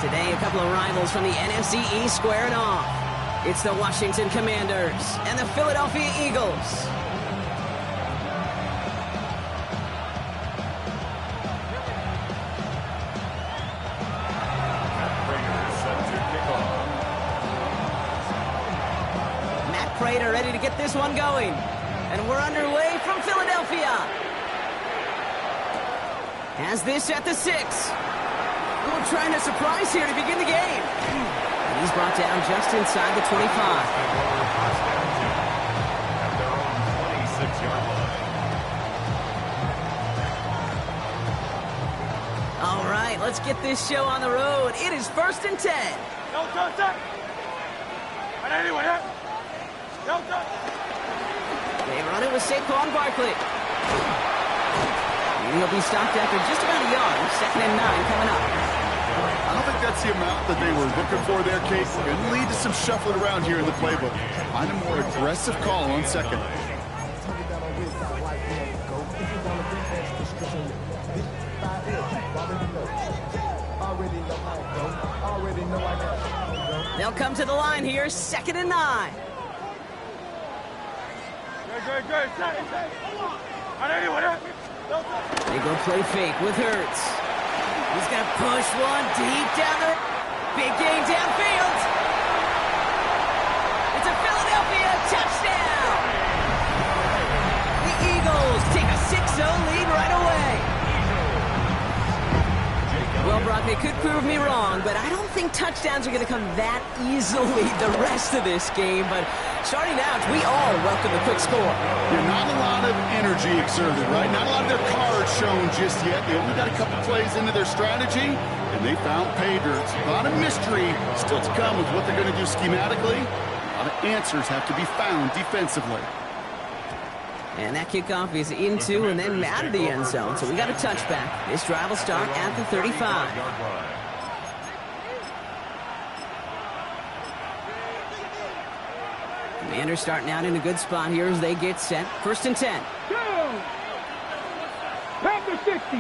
Today, a couple of rivals from the NFC East squaring off. It's the Washington Commanders and the Philadelphia Eagles. Prater ready to get this one going. And we're underway from Philadelphia. Has this at the 6. We're trying to surprise here to begin the game. And he's brought down just inside the 25. At their own 26-yard line. All right, let's get this show on the road. It is 1st and 10. No contact. And anyway, They run it with Saquon Barkley. And he'll be stopped after just about a yard. 2nd and 9 coming up. I don't think that's the amount that they were looking for there, Kate. It can lead to some shuffling around here in the playbook. Find a more aggressive call on 2nd. They'll come to the line here. 2nd and 9. Good. They go play fake with Hurts. He's going to push one deep down the... Big gain downfield. It's a Philadelphia touchdown. The Eagles take a 6-0 lead right away. Well, Brock, they could prove me wrong, but I don't think touchdowns are going to come that easily the rest of this game. But starting out, we all welcome the quick score. Yeah, not a lot of energy exerted, right? Not a lot of their cards shown just yet. They only got a couple plays into their strategy, and they found pay dirt. A lot of mystery still to come with what they're going to do schematically. A lot of answers have to be found defensively. And that kickoff is into and then out of the end zone. So we got a touchback. This drive will start at the 35. Commanders starting out in a good spot here as they get set. 1st and 10. Pat the 60.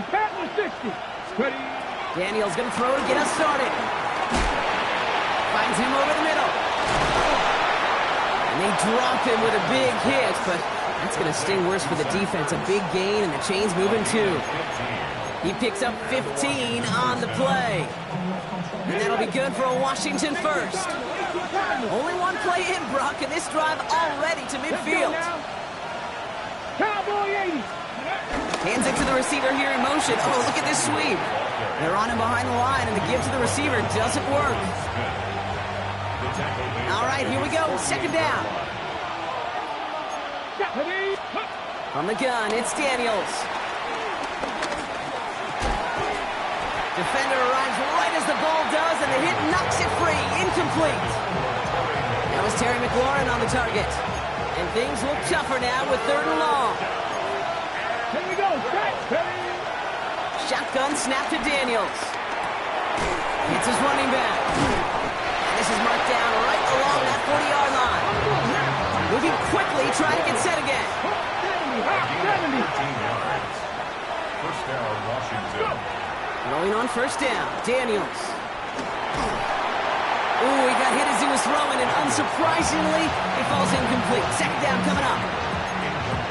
Ready. Daniel's going to throw to get us started. Finds him over the middle. And they drop him with a big hit, but that's going to sting worse for the defense. A big gain, and the chain's moving too. He picks up 15 on the play. And that'll be good for a Washington first. Only one play in, Brock, and this drive already to midfield. Cowboy 80. Hands it to the receiver here in motion. Oh, look at this sweep. They're on him behind the line, and the give to the receiver doesn't work. All right, here we go. 2nd down. From the gun, it's Daniels. Defender arrives right as the ball does, and the hit knocks it free. Incomplete. That was Terry McLaurin on the target. And things look tougher now with 3rd and long. Here we go. Shotgun snap to Daniels. It's his running back. And this is marked down right along that 40-yard line. Moving quickly, trying to get set again. 15 yards. First down, Washington. Rolling on 1st down, Daniels. Ooh, he got hit as he was throwing, and unsurprisingly, he falls incomplete. 2nd down coming up.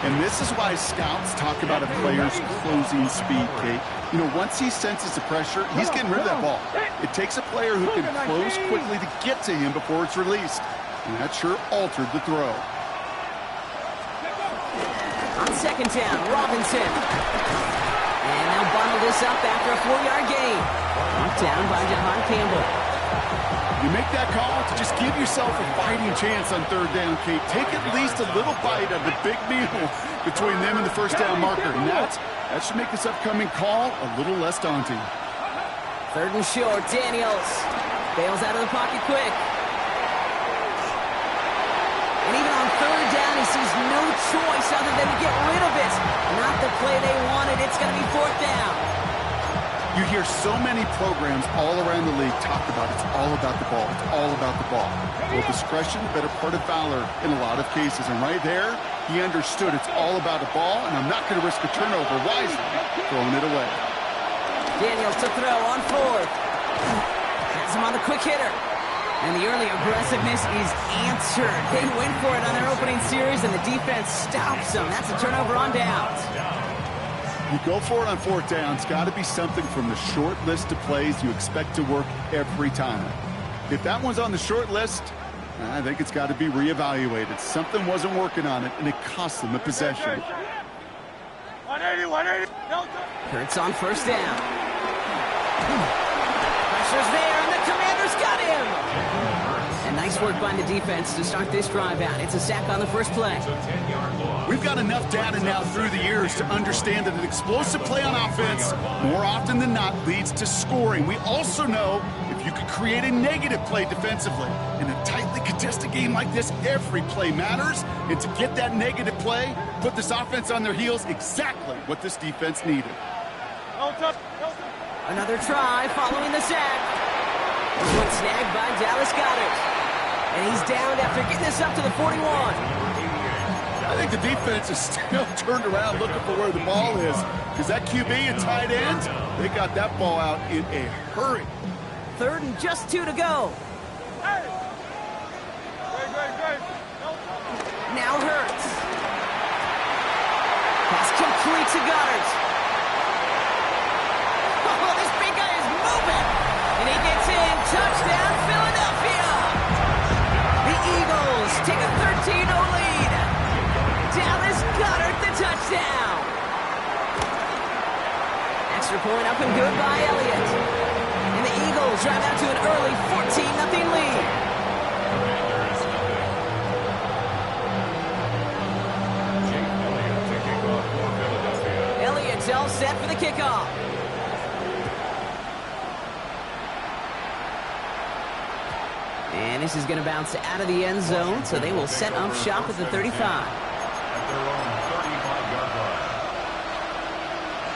And this is why scouts talk about a player's closing speed, Kate. You know, once he senses the pressure, he's getting rid of that ball. It takes a player who can close quickly to get to him before it's released. And that sure altered the throw. On 2nd down, Robinson. And they'll bundle this up after a 4-yard gain. Knocked down by Jahan Campbell. You make that call to just give yourself a fighting chance on 3rd down, Kate. Take at least a little bite of the big meal between them and the 1st down marker. And that should make this upcoming call a little less daunting. 3rd and short, Daniels bails out of the pocket quick. And even on 3rd down, he sees no choice other than to get rid of it. Not the play they wanted. It's going to be 4th down. You hear so many programs all around the league talk about it's all about the ball. It's all about the ball. Well, discretion, better part of valor in a lot of cases. And right there, he understood it's all about the ball, and I'm not going to risk a turnover wisely, throwing it away. Daniels to throw on 4th. quick hitter. And the early aggressiveness is answered. They went for it on their opening series, and the defense stops them. That's a turnover on downs. You go for it on fourth down. It's got to be something from the short list of plays you expect to work every time. If that one's on the short list, I think it's got to be reevaluated. Something wasn't working on it, and it cost them a possession. 180, 180. Hurts on first down. Pressure's there, and the Commanders got him. And nice work by the defense to start this drive out. It's a sack on the first play. We've got enough data now through the years to understand that an explosive play on offense, more often than not, leads to scoring. We also know if you could create a negative play defensively in a tightly contested game like this, every play matters. And to get that negative play, put this offense on their heels, exactly what this defense needed. Another try following the sack. This one snagged by Dallas Goedert. And he's downed after getting this up to the 41. I think the defense is still turned around looking for where the ball is, because that QB and tight end, they got that ball out in a hurry. Third and just 2 to go. Now Hurts. Pass complete to Goddard. Oh, this big guy is moving. And he gets in. Touchdown, Philadelphia. The Eagles take a 13-0 lead. Dallas Goedert the touchdown. Extra point up and good by Elliott. And the Eagles drive out to an early 14-0 lead. Elliott's all set for the kickoff. And this is going to bounce out of the end zone, so they will set up shop at the 35.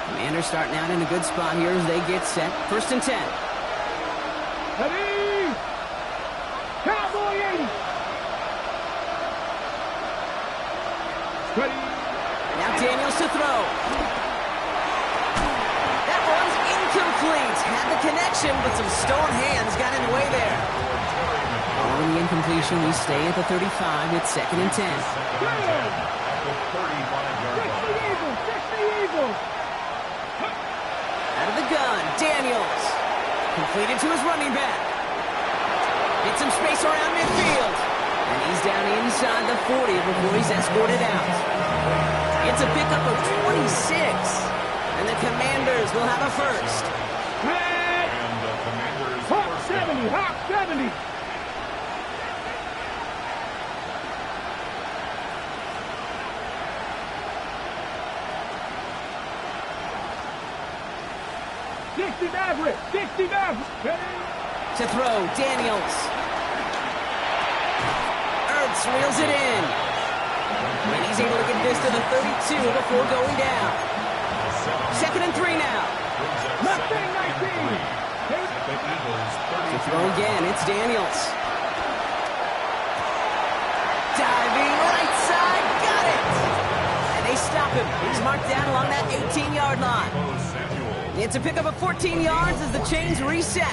Commanders starting out in a good spot here as they get set. First and 10. Ready? Cowboy 80. Ready? Now Daniels to throw. That one's incomplete. Had the connection, but some stone hands got in the way there. Following the incompletion, we stay at the 35. It's second and 10. 60 Eagles. 60 Eagles. Out of the gun, Daniels. Completed to his running back. Gets some space around midfield. And he's down inside the 40 before he's escorted out. It's a pickup of 26. And the Commanders will have a first. Hawk 70. Hawk 70. Maverick. 60 Maverick. To throw, Daniels. Ertz reels it in. And he's able to get this to the 32 before going down. Second and 3 now. Mustang 19. To throw again, it's Daniels. Diving right side, got it. And they stop him. He's marked down along that 18-yard line. It's a pickup of 14 yards as the chains reset.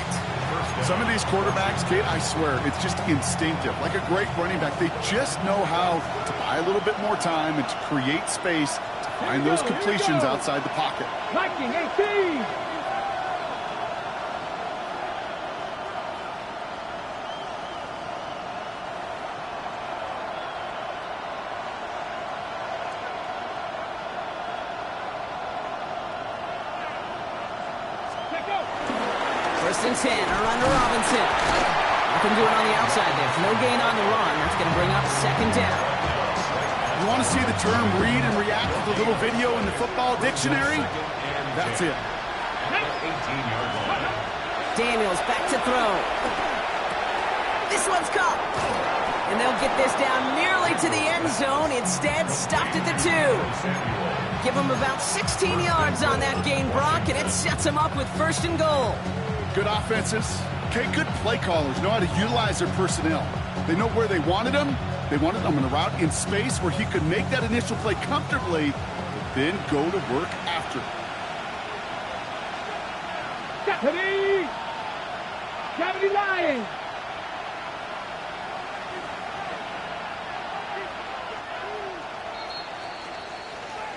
Some of these quarterbacks, Kate, I swear, it's just instinctive. Like a great running back, they just know how to buy a little bit more time and to create space to find those completions outside the pocket. Viking 18. First and 10, a run to Robinson. Nothing doing on the outside there. No gain on the run. That's going to bring up second down. You want to see the term read and react to the little video in the football dictionary? That's it. Daniels back to throw. This one's caught. And they'll get this down nearly to the end zone. Instead, stopped at the 2. Give them about 16 yards on that gain, Brock, and it sets them up with first and goal. Good offenses. Okay, good play callers know how to utilize their personnel. They know where they wanted them. They wanted them on a route in space where he could make that initial play comfortably, but then go to work after. Ready? 70 Lions.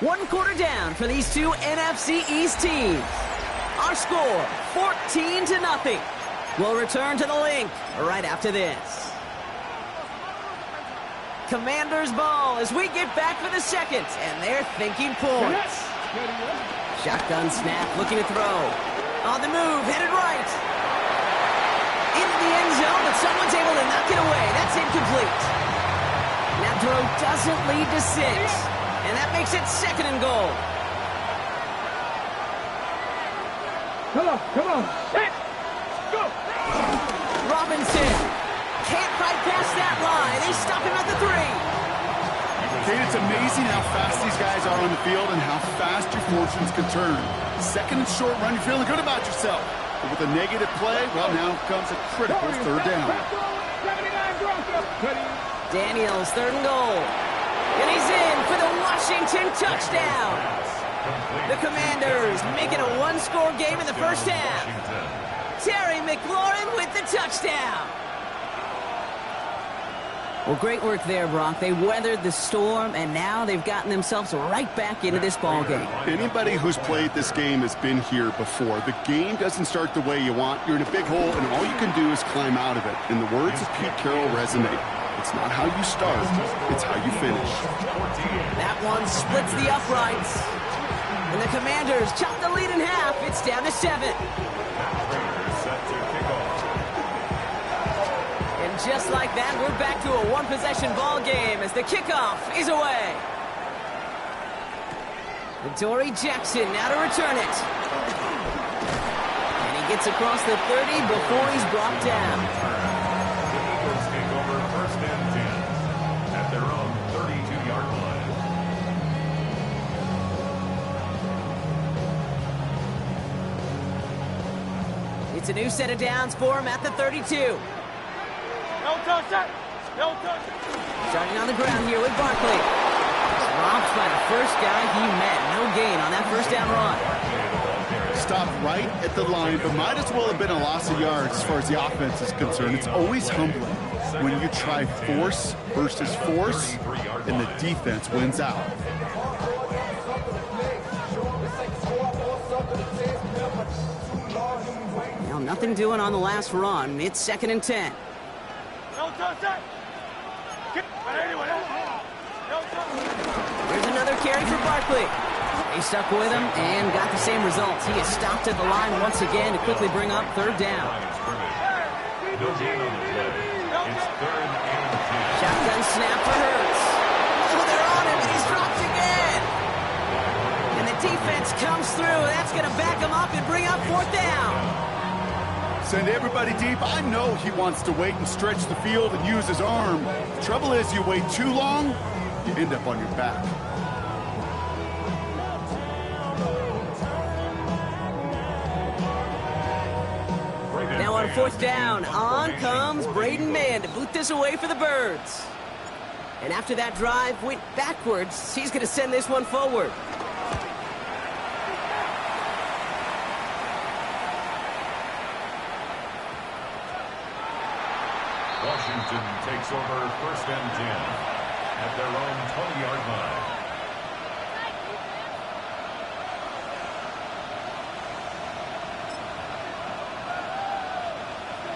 One quarter down for these two NFC East teams. Our score, 14-0. We'll return to the link right after this. Commanders ball as we get back for the second, and they're thinking points. Shotgun snap, looking to throw. On the move, headed right. Into the end zone, but someone's able to knock it away. That's incomplete. That throw doesn't lead to 6, and that makes it 2nd and goal. Come on. Hit. Go. Robinson can't fight past that line. They stop him at the 3. Kate, it's amazing how fast these guys are on the field and how fast your fortunes can turn. 2nd and short run, you're feeling good about yourself. But with a negative play, well, now comes a critical 3rd down. Daniels, 3rd and goal. And he's in for the Washington touchdown. The Commanders make it a 1-score game in the first half. Terry McLaurin with the touchdown. Well, great work there, Brock. They weathered the storm, and now they've gotten themselves right back into this ball game. Anybody who's played this game has been here before. The game doesn't start the way you want. You're in a big hole, and all you can do is climb out of it. In the words of Pete Carroll resume, it's not how you start, it's how you finish. That one splits the uprights. And the Commanders chop the lead in half. It's down to 7. And just like that, we're back to a 1-possession ball game as the kickoff is away. Dory Jackson now to return it. And he gets across the 30 before he's brought down. The Eagles take over 1st and 10 at their own 32-yard line. It's a new set of downs for him at the 32. Starting on the ground here with Barkley. Robbed by the first guy he met. No gain on that 1st down run. Stopped right at the line, but might as well have been a loss of yards as far as the offense is concerned. It's always humbling when you try force versus force, and the defense wins out. Well, nothing doing on the last run. It's 2nd and 10. There's another carry for Barkley. He stuck with him and got the same results. He is stopped at the line once again to quickly bring up 3rd down. No gain on the play. It's 3rd and 10. Shotgun snap for Hurts. Oh, they're on him, and he's dropped again. And the defense comes through. That's going to back him up and bring up 4th down. Send everybody deep. I know he wants to wait and stretch the field and use his arm. The trouble is, you wait too long, you end up on your back. Now on 4th down, on comes Braden Mann to boot this away for the Birds. And after that drive went backwards, he's going to send this one forward. Washington takes over 1st and 10 at their own 20-yard line.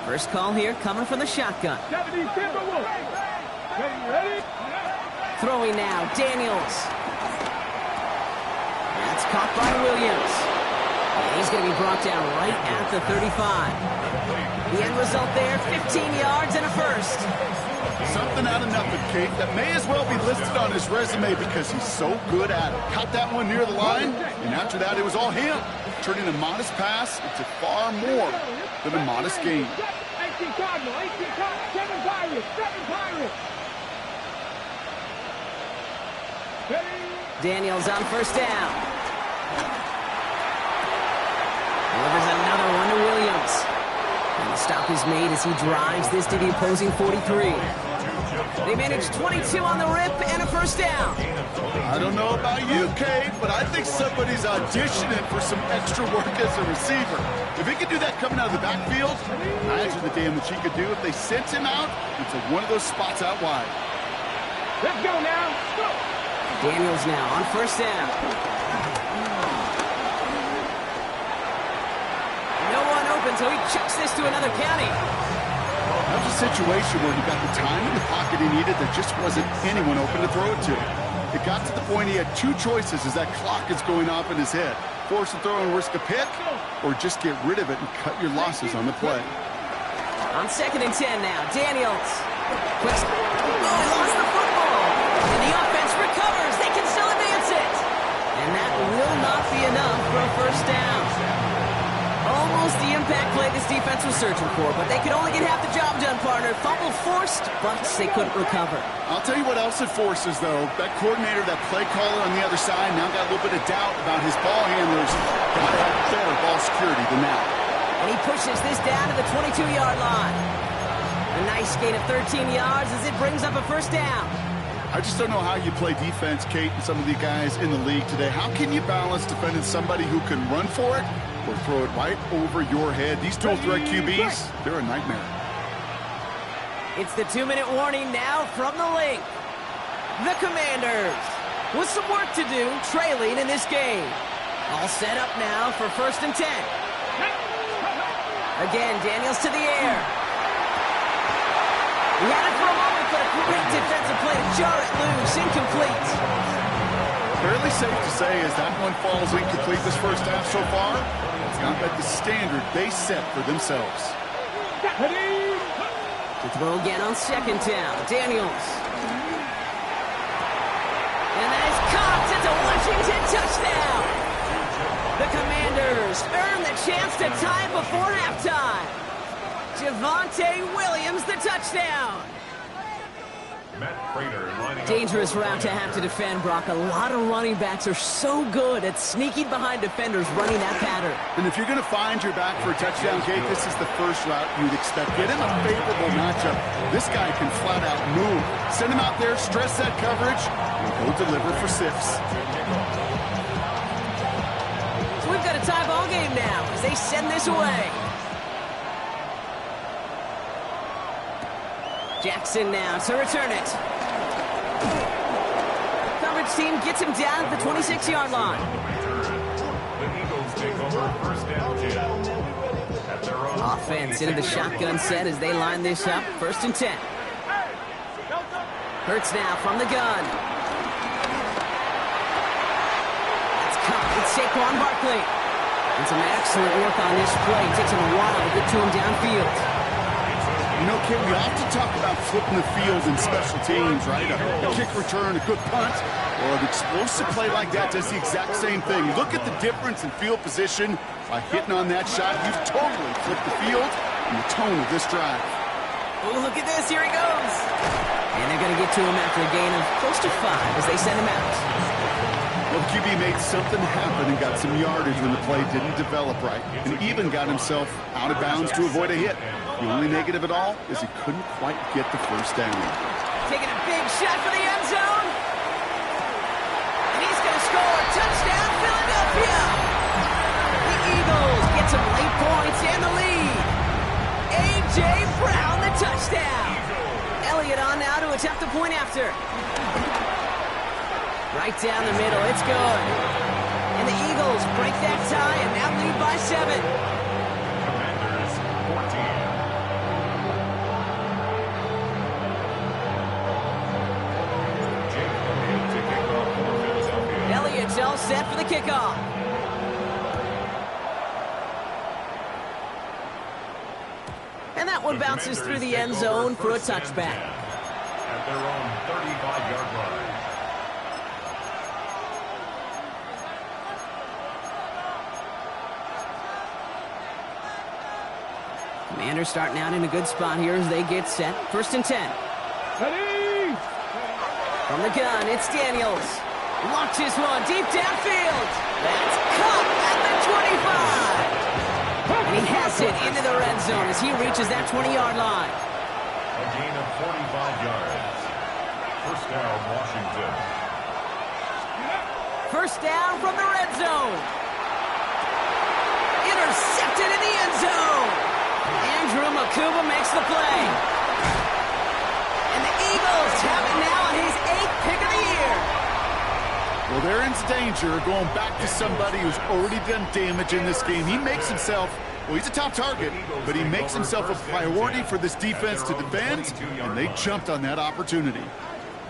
First call here coming from the shotgun. 70 Timberwolves. Ready? Throwing now, Daniels. That's caught by Williams. And he's going to be brought down right at the 35. The end result there, 15 yards and a 1st. Something out of nothing, Kate, that may as well be listed on his resume because he's so good at it. Caught that one near the line, and after that, it was all him. Turning a modest pass into far more than a modest gain. 18 Cardinal, 18 Cardinal, 7 Pirates, 7 Pirates. Daniels on 1st down. Delivers another one to Williams. And the stop is made as he drives this to the opposing 43. They managed 22 on the rip and a first down. I don't know about you, Kate, but I think somebody's auditioning for some extra work as a receiver. If he could do that coming out of the backfield, imagine the damage he could do if they sent him out into one of those spots out wide. Let's go now. Go. Daniels now on first down. No one open, so he chucks this to another county. That was a situation where he got the time in the pocket he needed. There just wasn't anyone open to throw it to. It got to the point he had two choices as that clock is going off in his head. Force a throw and risk a pick, or just get rid of it and cut your losses on the play. On 2nd and 10 now, Daniels. Quick. Oh, he lost the football. And the offense recovers. They can still advance it. And that will not be enough for a first down. Almost the impact play this defense was searching for, but they could only get half the job done, partner. Fumble forced, but they couldn't recover. I'll tell you what else it forces, though. That coordinator, that play caller on the other side, now got a little bit of doubt about his ball handlers. Got to have better ball security than that. And he pushes this down to the 22-yard line. A nice gain of 13 yards as it brings up a first down. I just don't know how you play defense, Kate, and some of the guys in the league today. How can you balance defending somebody who can run for it or throw it right over your head? These dual threat QBs, they're a nightmare. It's the 2-minute warning now from the link. The Commanders with some work to do, trailing in this game. All set up now for 1st and 10. Again, Daniels to the air. He had it for a moment, but a great defensive play to jar it loose. Incomplete. Fairly safe to say as that one falls incomplete this first half so far, it's not met the standard they set for themselves. To throw again on 2nd down, Daniels. And that is caught. It's a Washington touchdown. The Commanders earn the chance to tie before halftime. Javonte Williams, the touchdown. Dangerous route to have to defend, Brock. A lot of running backs are so good at sneaking behind defenders running that pattern. And if you're going to find your back for a touchdown, Kate, this is the first route you'd expect. Get him a favorable matchup. This guy can flat out move. Send him out there, stress that coverage, and go deliver for 6. So we've got a tie ball game now as they send this away. Jackson now to return it. Coverage team gets him down at the 26-yard line. The Eagles take over 1st and 10 at their own. Offense into the shotgun set as they line this up. 1st and 10. Hurts now from the gun. It's caught with Saquon Barkley. And some excellent work on this play. Takes him a while to get to him downfield. You know, Kate, we often talk about flipping the field in special teams, right? A kick return, a good punt. Well, an explosive play like that does the exact same thing. Look at the difference in field position by hitting on that shot. You've totally flipped the field and the tone of this drive. Oh, look at this. Here he goes. And they're going to get to him after a gain of close to 5 as they send him out. Well, the QB made something happen and got some yardage when the play didn't develop right, and even got himself out of bounds to avoid a hit. The only negative at all is he couldn't quite get the first down. Taking a big shot for the end zone. And he's going to score. Touchdown, Philadelphia. The Eagles get some late points and the lead. A.J. Brown, the touchdown. Elliott on now to attempt the point after. Right down the middle, it's good. And the Eagles break that tie and now lead by 7. Commanders 14. Elliott's all set for the kickoff. And that one bounces through the end zone for a touchback. At their own 35-yard line. Commanders starting out in a good spot here as they get set. 1st and 10. Ready? From the gun, it's Daniels. Launches one deep downfield. That's caught at the 25. And he has it into the red zone as he reaches that 20-yard line. A gain of 45 yards. First down, Washington. First down from the red zone. Intercepted in the end zone. Andrew Makuba makes the play. And the Eagles have it now on his 8th pick of the year. Well, they're in danger going back to somebody who's already done damage in this game. He makes himself, well, he's a top target, but he makes himself a priority for this defense to defend, and they jumped on that opportunity.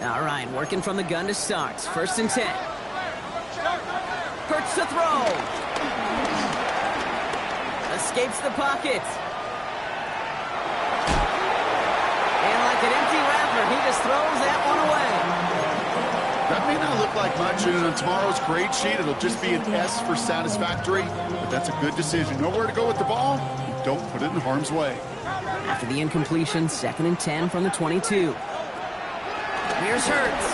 All right, working from the gun to start. First and 10. Hurts to throw. Escapes the pocket. And like an empty wrapper, he just throws that one away. That may not look like much, and on tomorrow's grade sheet, it'll just be an S for satisfactory, but that's a good decision. Know where to go with the ball, and don't put it in harm's way. After the incompletion, 2nd and 10 from the 22. Here's Hurts.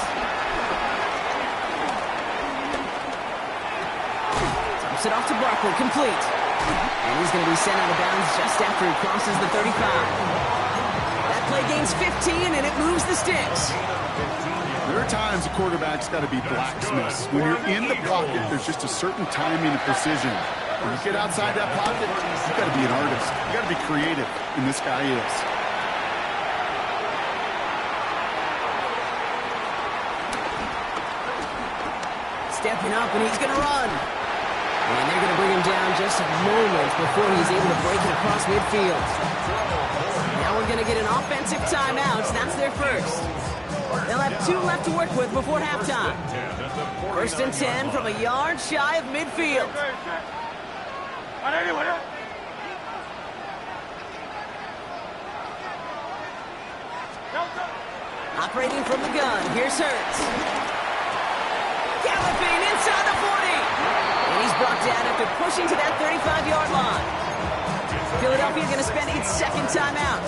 Dumps it off to Barkley, complete. And he's going to be sent out of bounds just after he crosses the 35. That play gains 15, and it moves the sticks. There are times a quarterback's got to be blacksmiths. When you're in the pocket, there's just a certain timing and precision. When you get outside that pocket, you've got to be an artist. You've got to be creative, and this guy is. Stepping up, and he's going to run. And they're going to bring him down just moments before he's able to break it across midfield. Now we're going to get an offensive timeout. That's their first. They'll have 2 left to work with before halftime. First and 10 from a yard shy of midfield. Operating from the gun, here's Hurts. Galloping inside the 40. And he's brought down after pushing to that 35-yard line. Philadelphia going to spend its second timeout.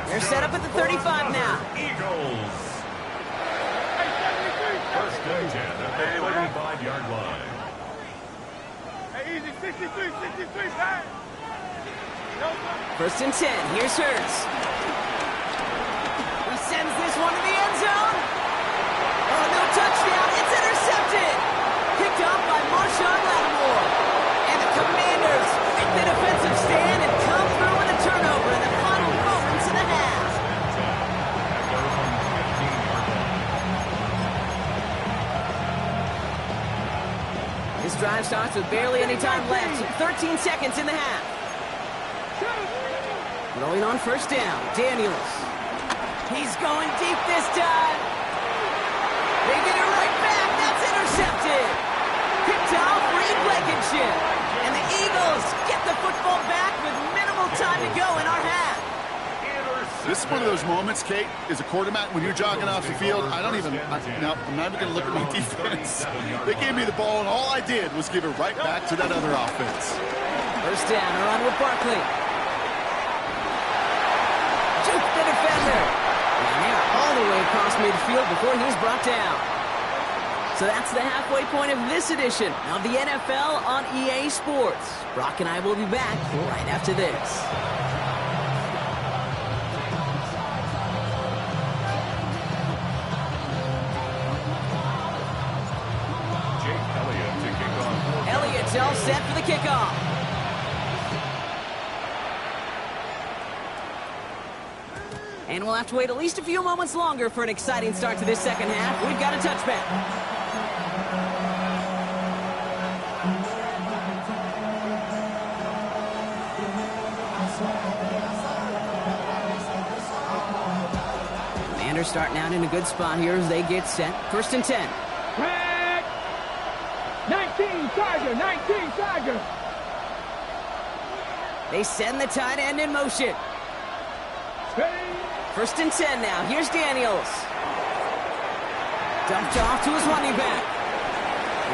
They're set up at the 35 now. Eagles. First and 10 at the 35-yard line. Easy, 63, pass. First and 10, here's Hurts. He sends this one to the end zone. Oh, no touchdown, it's intercepted. Picked up by Marshawn Lattimore. And the Commanders make the defensive stand and come through with a turnover in the final moments of the half. This drive starts with barely any time left. 13 seconds in the half. Rolling on first down, Daniels. He's going deep this time. They get it right back. That's intercepted. Picked off Reed Blankenship. And the Eagles get the football back with minimal time to go in our half. This is one of those moments, Kate, as a quarterback, when you're jogging off the field, I'm not even going to look at my defense. They gave me the ball, and all I did was give it right back to that other offense. First down, around with Barkley. Juke the defender. And they're all the way across midfield before he's brought down. So that's the halfway point of this edition of the NFL on EA Sports. Brock and I will be back right after this. Elliott's all set for the kickoff. And we'll have to wait at least a few moments longer for an exciting start to this second half. We've got a touchback. Commanders starting out in a good spot here as they get set. First and 10. 19 Tiger. They send the tight end in motion. First and 10 now. Here's Daniels. Dumped off to his running back.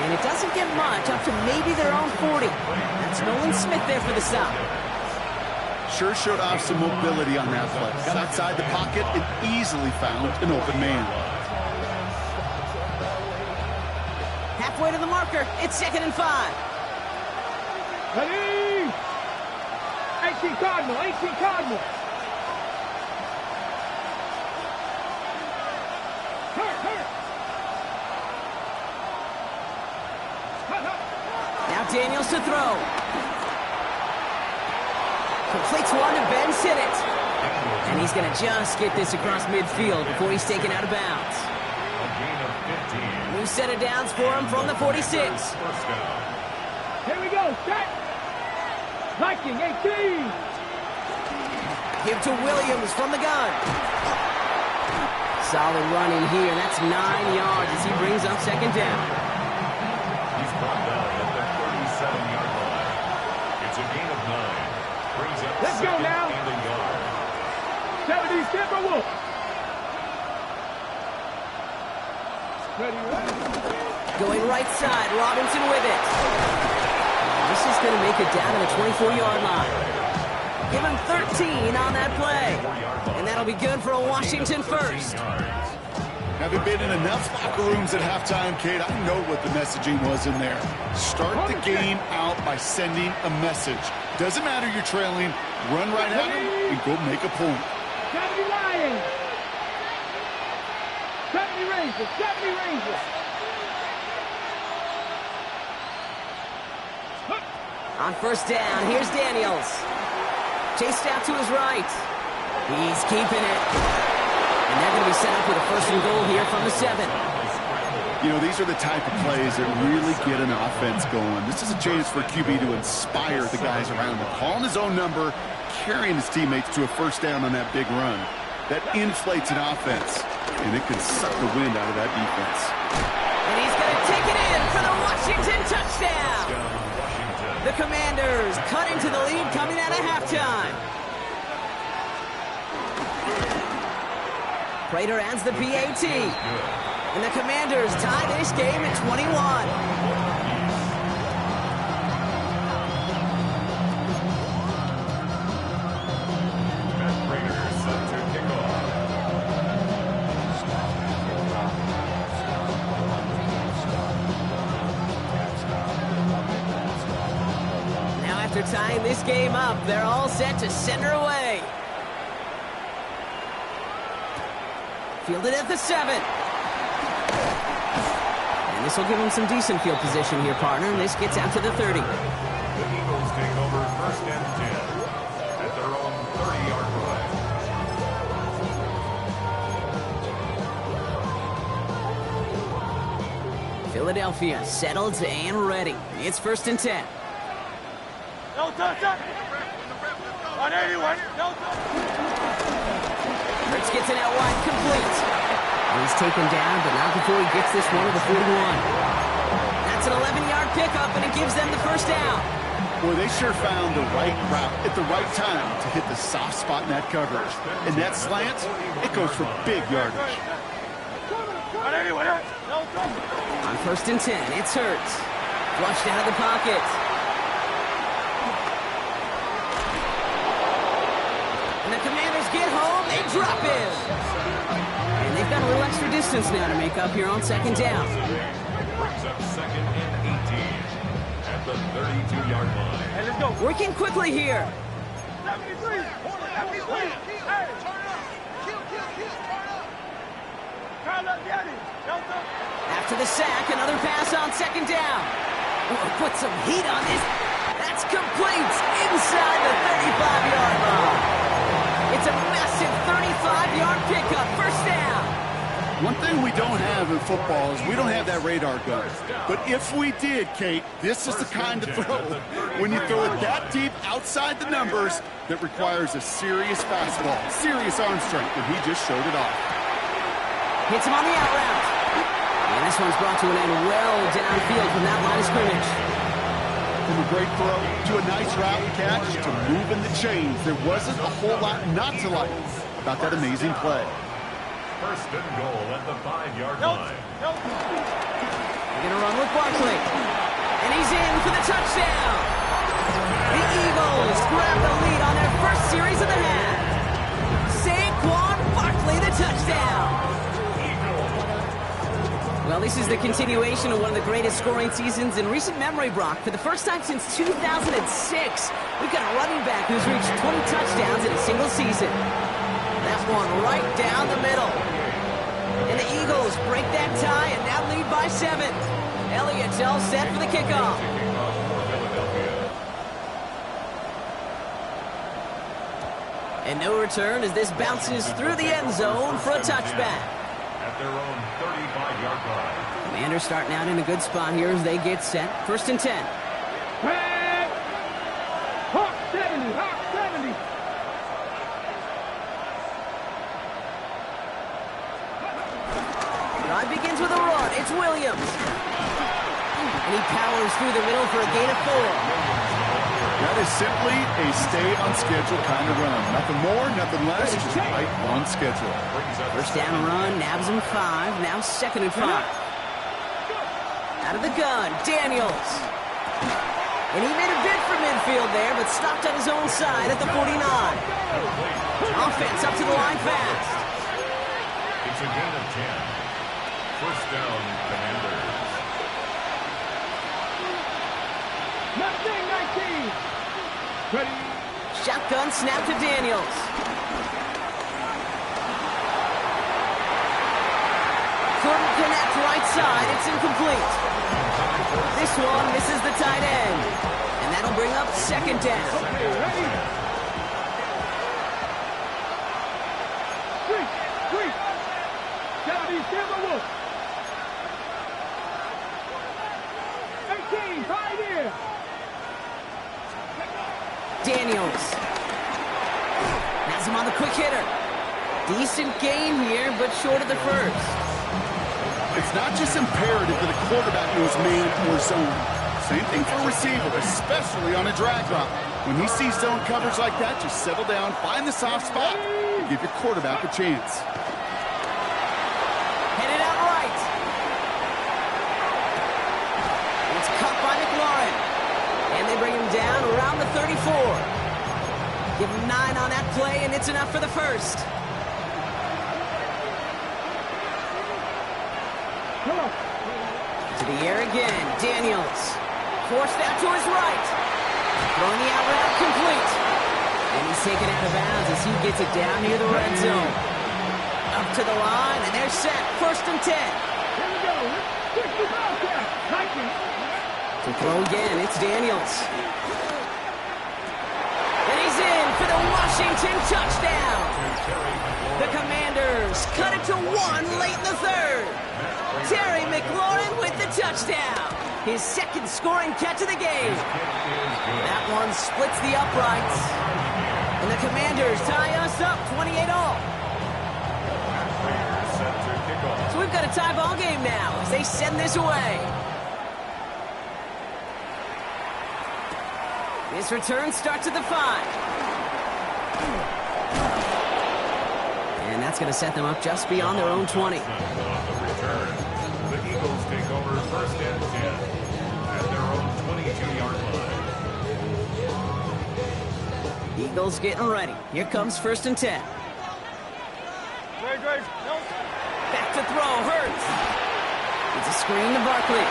And it doesn't get much, up to maybe their own 40. That's Nolan Smith there for the stop. Sure showed off some mobility on that play. Got outside the pocket and easily found an open man. Halfway to the marker. It's 2nd and 5. Ready? 18 Cardinal. Daniels to throw. Completes one to Ben Sinnott. And he's going to just get this across midfield before he's taken out of bounds. A gain of 15. New set of downs for him from the 46. First down. Here we go, set. Viking 18. Give to Williams from the gun. Solid running here, and that's 9 yards as he brings up second down. He's brought down at the 37-yard line. It's a gain of 9. Brings up Let's go second now. and a yard. 70 Timberwolf. Ready, ready. Going right side, Robinson with it. This is going to make it down to the 24-yard line. Give him 13 on that play. And that'll be good for a Washington first. Having been in enough locker rooms at halftime, Kate, I know what the messaging was in there. Start the game out by sending a message. Doesn't matter you're trailing, run right at them and go make a point. 70 Lions. 70 Rangers. 70 Rangers. On first down, here's Daniels. Chased out to his right. He's keeping it. And they're going to be set up with a first and goal here from the 7. You know, these are the type of plays that really get an offense going. This is a chance for QB to inspire the guys around him. Calling his own number, carrying his teammates to a first down on that big run. That inflates an offense, and it can suck the wind out of that defense. And he's going to take it in for the Washington touchdown. The Commanders cut into the lead coming out of halftime. Prater adds the PAT. And the Commanders tie this game at 21. Matt Prater set to kick off. Now after tying this game up, they're all set to send her away. Fielded at the 7. And this will give him some decent field position here, partner. And this gets out to the 30. The Eagles take over first and 10 at their own 30-yard line. Philadelphia settled and ready. It's first and 10. No touch up. 181. No touch. Fritz gets it out wide, complete. He's taken down, but not before he gets this one to the 41. That's an 11-yard pickup, and it gives them the first down. Boy, they sure found the right route at the right time to hit the soft spot in that coverage. And that slant, it goes for big yardage. 181. No touch. On first and 10, it's Hurts. Flushed out of the pocket. And the Commanders get home, they drop in. And they've got a little extra distance now to make up here on second down. Brings up second and 18 at the 32-yard line. Hey, let's go. Working quickly here. 73. 73. Hey. Turn up, get it. No touch. After the sack, another pass on second down. Oh, put some heat on this. That's complete inside the 35-yard line. It's a massive 35-yard pickup, first down. One thing we don't have in football is we don't have that radar gun. But if we did, Kate, this is the kind of throw, when you throw it that deep outside the numbers, that requires a serious fastball, serious arm strength, and he just showed it off. Hits him on the out route. And this one's brought to an end well downfield from that line of scrimmage. From a great throw to a nice route catch to moving the chains, there wasn't a whole lot not to like about that amazing play. First and goal at the 5-yard line. They're going to run with Barkley. And he's in for the touchdown. The Eagles grab the lead on their first series of the half. Saquon Barkley, the touchdown. Well, this is the continuation of one of the greatest scoring seasons in recent memory, Brock. For the first time since 2006, we've got a running back who's reached 20 touchdowns in a single season. That one right down the middle. And the Eagles break that tie and now lead by 7. Elliott's all set for the kickoff. And no return as this bounces through the end zone for a touchback. At their own 35-yard line. Commanders starting out in a good spot here as they get set. 1st and 10. Hawk 70, Hawk 70. Drive begins with a run. It's Williams. And he powers through the middle for a gain of 4. That is simply a stay-on-schedule kind of run. Nothing more, nothing less, just right on schedule. First down run, nabs him 5. Now 2nd and 5. Out of the gun, Daniels. And he made a bid for midfield there, but stopped on his own side at the 49. Offense up to the line fast. It's a gain of 10. First down, Commanders. Nothing, 19. Ready. Shotgun snap to Daniels. Couldn't connect right side. It's incomplete. This one misses the tight end. And that'll bring up 2nd down. Okay, ready. 3. Gotta be Silver Wolf. 18, right here. Daniels. Has him on the quick hitter. Decent gain here, but short of the first. It's not just imperative that a quarterback knows man or zone. Same thing for a receiver, especially on a drag route. When he sees zone coverage like that, just settle down, find the soft spot, and give your quarterback a chance. Headed out right. It's cut by McLaurin. And they bring him down around the 34. Give him 9 on that play, and it's enough for the first. To the air again, Daniels. Forced out to his right. Throwing the out route complete. And he's taken out of bounds as he gets it down near the red zone. Up to the line, and they're set. 1st and 10. Here we go. Quick the ball down. To throw again, it's Daniels. And he's in for the Washington touchdown. The Commanders cut it to 1 late in the 3rd. Terry McLaurin with the touchdown. His 2nd scoring catch of the game. That one splits the uprights. And the Commanders tie us up 28-all. So we've got a tie ball game now as they send this away. This return starts at the 5. And that's going to set them up just beyond their own 20. The Eagles take over 1st and 10 at their own 22-yard line. Eagles getting ready. Here comes 1st and 10. Back to throw, Hurts. It's a screen to Barkley.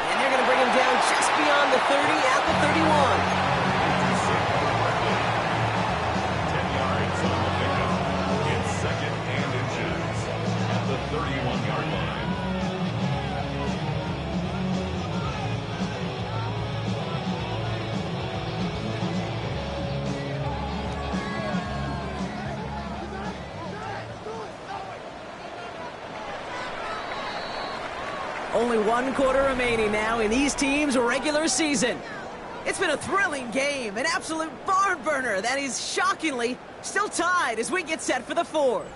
And they're going to bring him down just beyond the 30 at the 31. 10 yards on the pickup. It's 2nd and inches at the 31-yard line. Only 1 quarter remaining now in these teams' regular season. It's been a thrilling game, an absolute barn burner that is shockingly still tied as we get set for the 4th.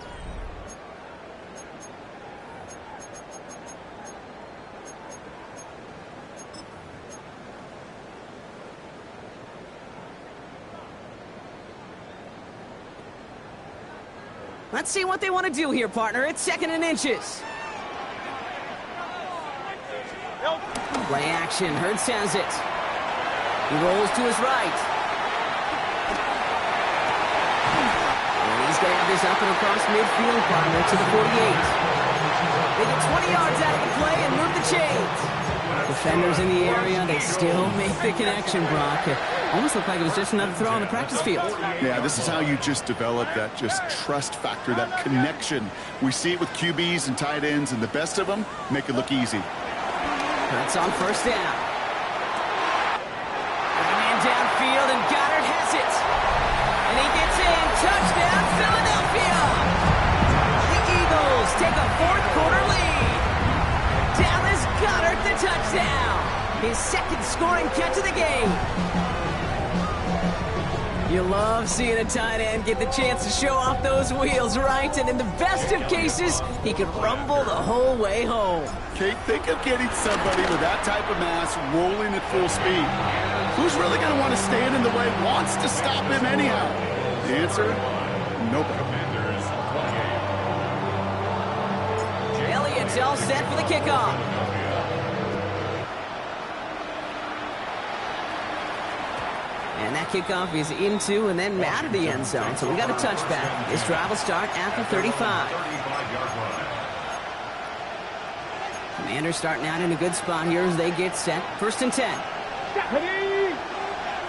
Let's see what they want to do here, partner. It's 2nd and inches. Play action. Hurts has it. He rolls to his right. And he's going to have this up and across midfield, partner, to the 48. They get 20 yards out of the play and move the chains. Defenders in the area, they still make the connection, Brock. It almost looked like it was just another throw on the practice field. Yeah, this is how you just develop that just trust factor, that connection. We see it with QBs and tight ends, and the best of them make it look easy. That's on 1st down. Man downfield, and Goddard has it. And he love seeing a tight end get the chance to show off those wheels, right? And in the best of cases, he could rumble the whole way home. Kate, think of getting somebody with that type of mass rolling at full speed. Who's really going to want to stand in the way, wants to stop him anyhow? The answer, nobody. Elliott's all set for the kickoff. And that kickoff is into and then out of the end zone. So we got a touchback. This drive will start at the 35. Commanders starting out in a good spot here as they get set. 1st and 10.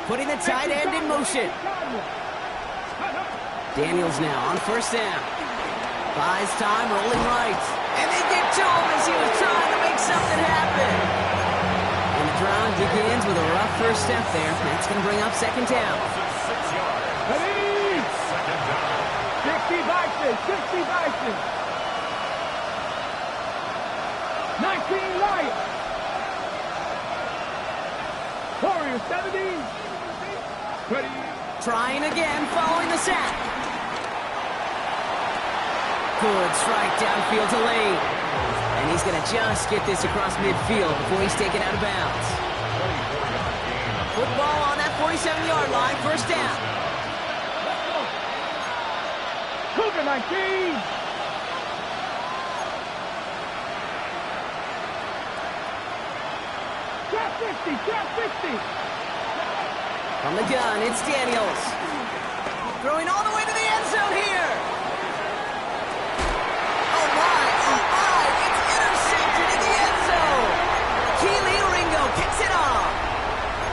Putting the tight end in motion. Daniels now on 1st down. Buys time, rolling right. And they get to him as he was trying to make something happen. And the drive begins with a rough first step there. That's going to bring up 2nd down. 60 Bison, 60 Bison. 19 Lions. Warriors 70. Ready. Trying again, following the sack. Good strike downfield to Lane. And he's going to just get this across midfield before he's taken out of bounds. Football on that 47-yard line, 1st down. Cougar 19. Trap 50, trap 50. From the gun, it's Daniels. Throwing all the way to the end zone here. Oh my, it's intercepted in the end zone. Keely Ringo kicks it off.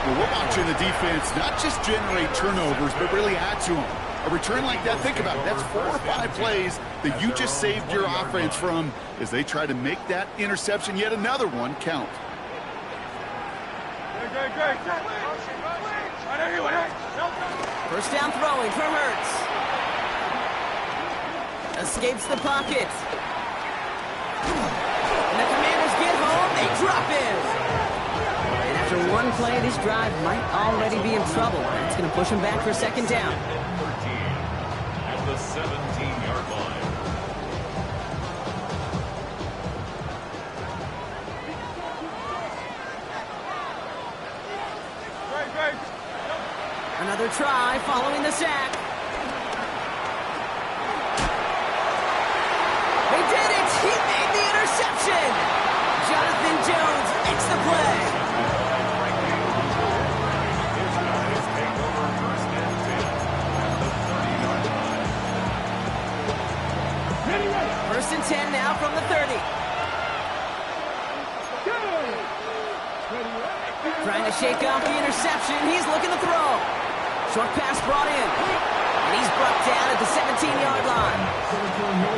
Well, we're watching the defense not just generate turnovers, but really add to them. A return like that, think about it, that's 4 or 5 plays that you just saved your offense from as they try to make that interception, yet another one, count. Great. 1st down throwing for Hurts. Escapes the pocket. And the Commanders get home, they drop him. And after one play, this drive might already be in trouble. It's going to push him back for 2nd down. 13 at the 17-yard line. Another try following the sack. They did it! He made the interception! Jonathan Jones makes the play. First and 10 now from the 30. Trying to shake off the interception. He's looking to throw. Short pass brought in. And he's brought down at the 17-yard line.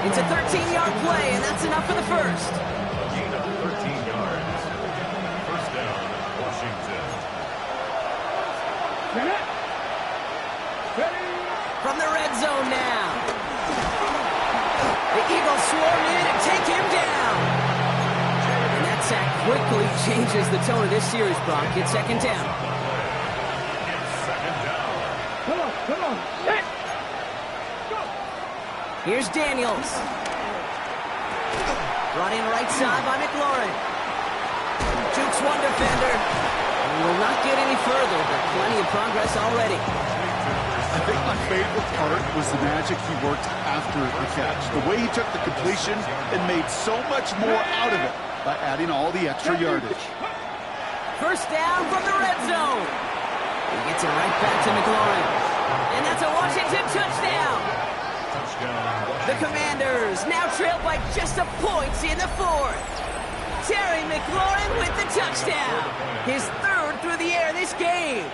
It's a 13-yard play, and that's enough for the first. Gain of 13 yards. 1st down, Washington. From the red zone now. The Eagles swarm in and take him down. And that sack quickly changes the tone of this series, Brock. It's 2nd down. Come on. Hit. Go. Here's Daniels. Brought in right side by McLaurin. Jukes one defender. And will not get any further, but plenty of progress already. I think my favorite part was the magic he worked after the catch. The way he took the completion and made so much more out of it by adding all the extra yardage. 1st down from the red zone. He gets it right back to McLaurin. And that's a Washington touchdown. The Commanders now trail by just a point in the 4th. Terry McLaurin with the touchdown. His 3rd through the air this game.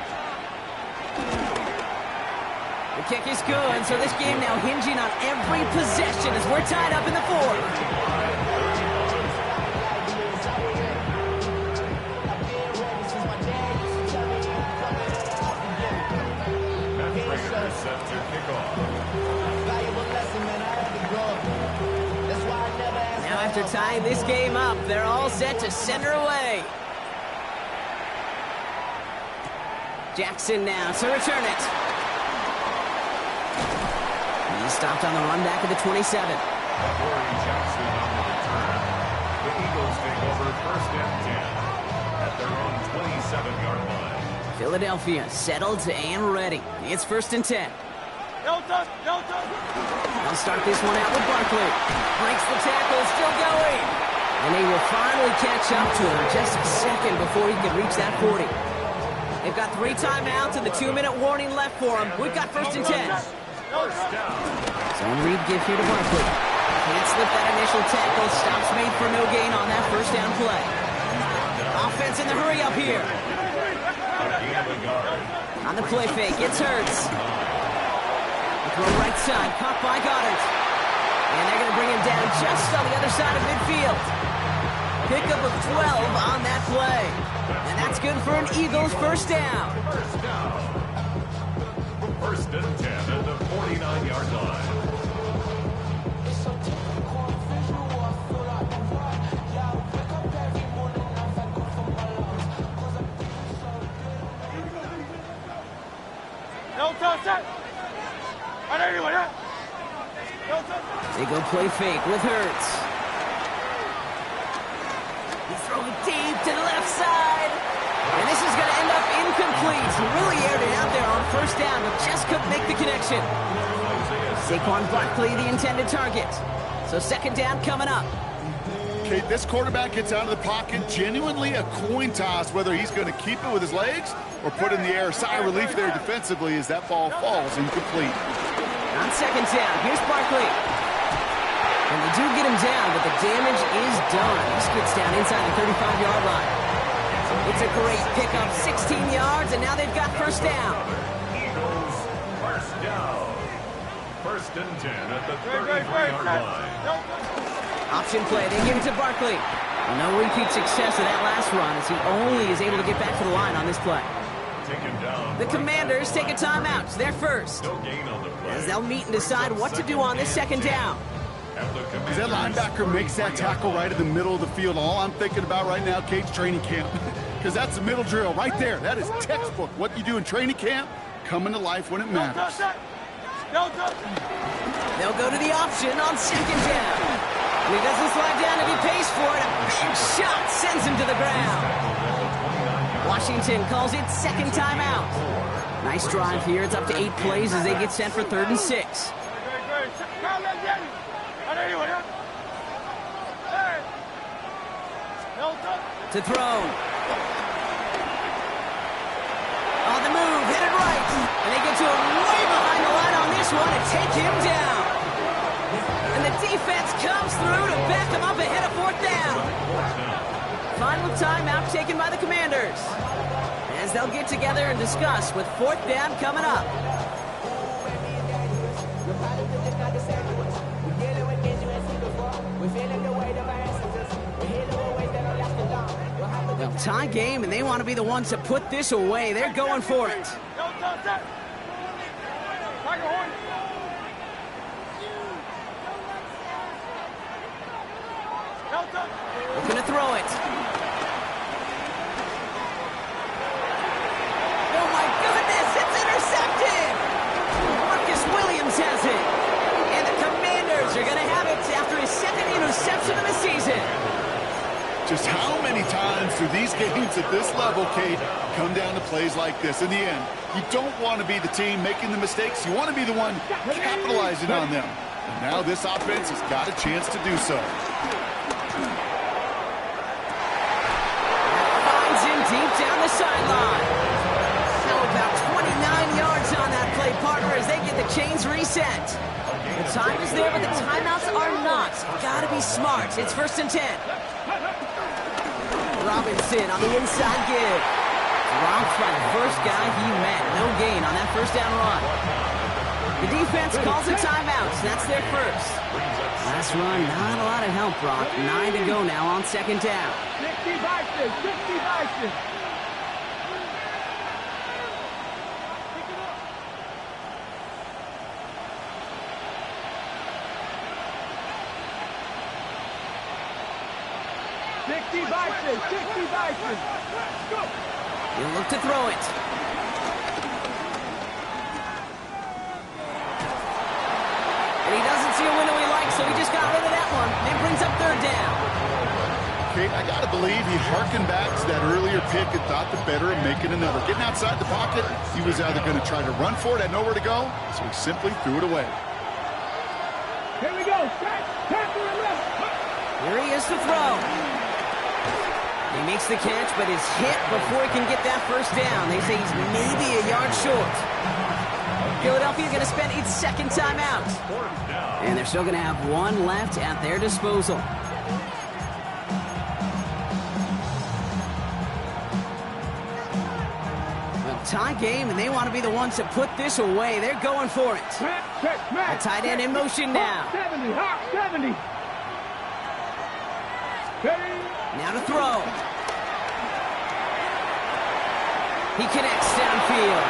The kick is good, so this game now hinging on every possession as we're tied up in the 4th. Set to kick off. Now after tying this game up, they're all set to send her away. Jackson now to return it. He's stopped on the run back at the 27. Corey Jackson on the return. The Eagles take over first and 10 at their own 27-yard line. Philadelphia settled and ready. It's first and 10. No touch, no touch. They'll start this one out with Barkley. Breaks the tackle, still going. And they will finally catch up to him just a second before he can reach that 40. They've got 3 timeouts and the 2-minute warning left for him. We've got first and 10. First down. Zone read give here to Barkley. Can't slip that initial tackle. Stops made for no gain on that first down play. Offense in the hurry up here. On the play fake, it's Hurts. Throw right side, caught by Goddard. And they're going to bring him down just on the other side of midfield. Pickup of 12 on that play. And that's good for an Eagles first down. First down. First and 10 at the 49-yard line. No touch. They go play fake with Hurts. He's throwing deep to the left side. And this is going to end up incomplete. He really aired it out there on first down, but just couldn't make the connection. Saquon Barkley, the intended target. So second down coming up. Okay, this quarterback gets out of the pocket, genuinely a coin toss whether he's going to keep it with his legs or put in the air. Sigh of relief there defensively as that ball falls incomplete. On second down, here's Barkley. And they do get him down, but the damage is done. He squirts down inside the 35-yard line. It's a great pickup, 16 yards, and now they've got first down. Eagles first down. First and 10 at the 33-yard line. Option play, they give it to Barkley. No repeat success of that last run as he only is able to get back to the line on this play. Taken down. The Commanders take a timeout. They're first. No gain on the play. As they'll meet and decide what to do on this second down. As that linebacker makes that tackle right in the middle of the field, all I'm thinking about right now, Kate's training camp. Because that's the middle drill right there. That is textbook. What you do in training camp, coming to life when it matters. They'll go to the option on second down. And he doesn't slide down if he pays for it. A big shot sends him to the ground. Washington calls it second timeout. Nice drive here. It's up to 8 plays as they get set for 3rd and 6. To throw. On the move, hit it right. And they get to him way behind the line on this one and take him down. And the defense comes through to back him up ahead of 4th down. Final timeout taken by the Commanders, as they'll get together and discuss with 4th down coming up. Well, tie game, and they want to be the ones to put this away. They're going for it. Looking to throw it. Oh my goodness, it's intercepted! Marcus Williams has it. And the Commanders are going to have it after his 2nd interception of the season. Just how many times do these games at this level, Kate, come down to plays like this? In the end, you don't want to be the team making the mistakes. You want to be the one capitalizing on them. And now this offense has got a chance to do so. Finds him deep down the sideline. Now about 29 yards on that play, partner, as they get the chains reset. The time is there, but the timeouts are not. Gotta be smart. It's 1st and 10. Robinson on the inside give. Dropped by the first guy he met. No gain on that first down run. The defense calls a timeout. That's their first. Last run, not a lot of help, Brock. 9 to go now on second down. 60 Bison, 60 Bison. He'll look to throw it. he doesn't see a window he likes, so he just got rid of that one. And it brings up third down. Okay, I got to believe he harkened back to that earlier pick and thought the better of making another. Getting outside the pocket, he was either going to try to run for it, had nowhere to go, so he simply threw it away. Here we go. Tackle and left. Here he is to throw. He makes the catch, but is hit before he can get that first down. They say he's maybe a yard short. Philadelphia going to spend its second timeout. And they're still going to have one left at their disposal. Well, tie game, and they want to be the ones to put this away. They're going for it. A tight end in motion now. 70, hot 70. Now to throw. He connects downfield.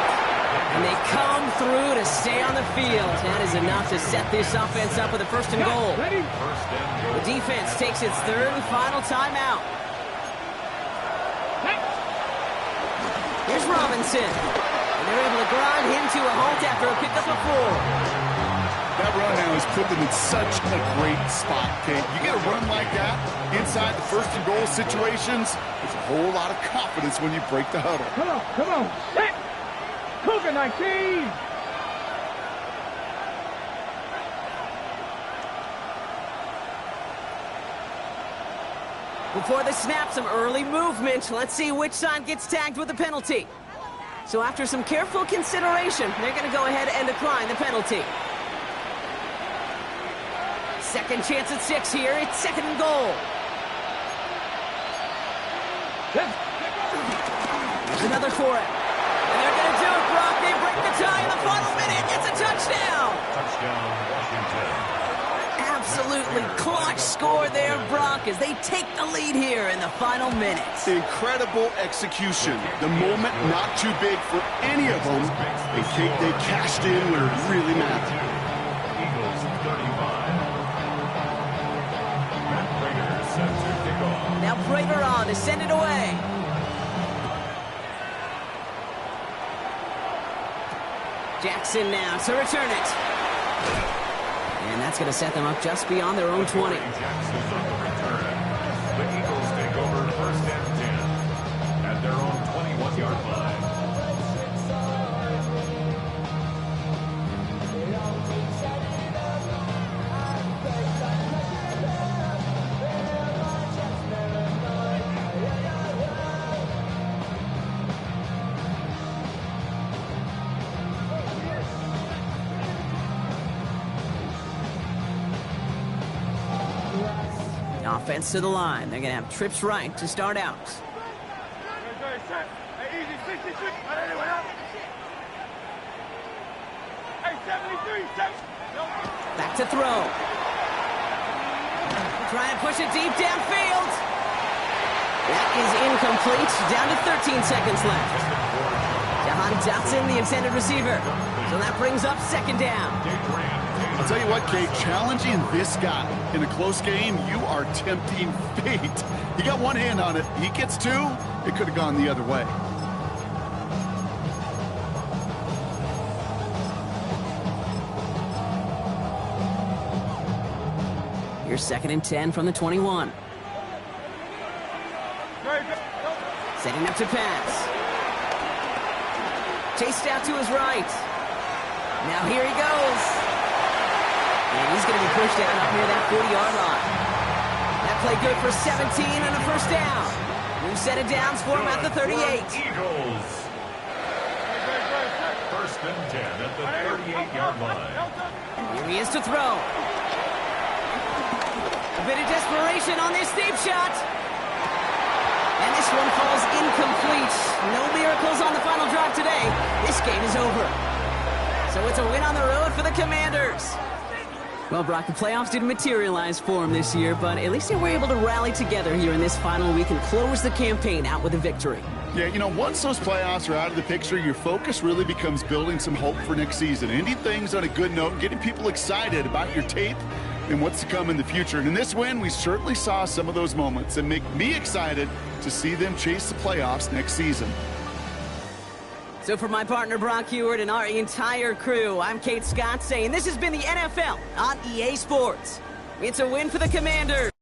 And they come through to stay on the field. That is enough to set this offense up with a first and goal. The defense takes its third and final timeout. Here's Robinson. And they're able to grind him to a halt after a pickup of 4. That run now has put them in such a great spot, Kate. You get a run like that inside the first and goal situations, there's a whole lot of confidence when you break the huddle. Come on. Set. Cougar 19. Before the snap, some early movement. Let's see which side gets tagged with the penalty. So after some careful consideration, they're going to go ahead and decline the penalty. Second chance at 6 here. It's second and goal. There's another for it. And they're going to do it, Brock. They break the tie in the final minute. It's a touchdown. Touchdown, Washington. Absolutely clutch score there, Brock, as they take the lead here in the final minutes. Incredible execution. The moment not too big for any of them. And Kate, they cashed in where it really mattered. Eagles 35. Matt Prater set to kick off. Now Prater on to send it away. Jackson now to return it. And that's going to set them up just beyond their own 20. Jackson on the return. The Eagles take over first and 10 at their own 21-yard line. Offense to the line. They're going to have trips right to start out. Back to throw. Trying to push it deep downfield. That is incomplete. Down to 13 seconds left. Jahan Dotson, the intended receiver. So that brings up second down. I'll tell you what, Kate, challenging this guy in a close game, you are tempting fate. He got one hand on it. He gets two. It could have gone the other way. Here's second and 10 from the 21. Setting up to pass. Chased out to his right. Now here he goes. And he's going to be pushed down up near that 40-yard line. That play good for 17 and a first down. New set of downs for him at the 38. Eagles. First and 10 at the 38-yard line. Here he is to throw. A bit of desperation on this deep shot. And this one falls incomplete. No miracles on the final drive today. This game is over. So it's a win on the road for the Commanders. Well, Brock, the playoffs didn't materialize for them this year, but at least they were able to rally together here in this final week and close the campaign out with a victory. Yeah, you know, once those playoffs are out of the picture, your focus really becomes building some hope for next season. Ending things on a good note, getting people excited about your tape and what's to come in the future. And in this win, we certainly saw some of those moments and make me excited to see them chase the playoffs next season. So for my partner Brock Heward and our entire crew, I'm Kate Scott saying this has been the NFL on EA Sports. It's a win for the Commanders.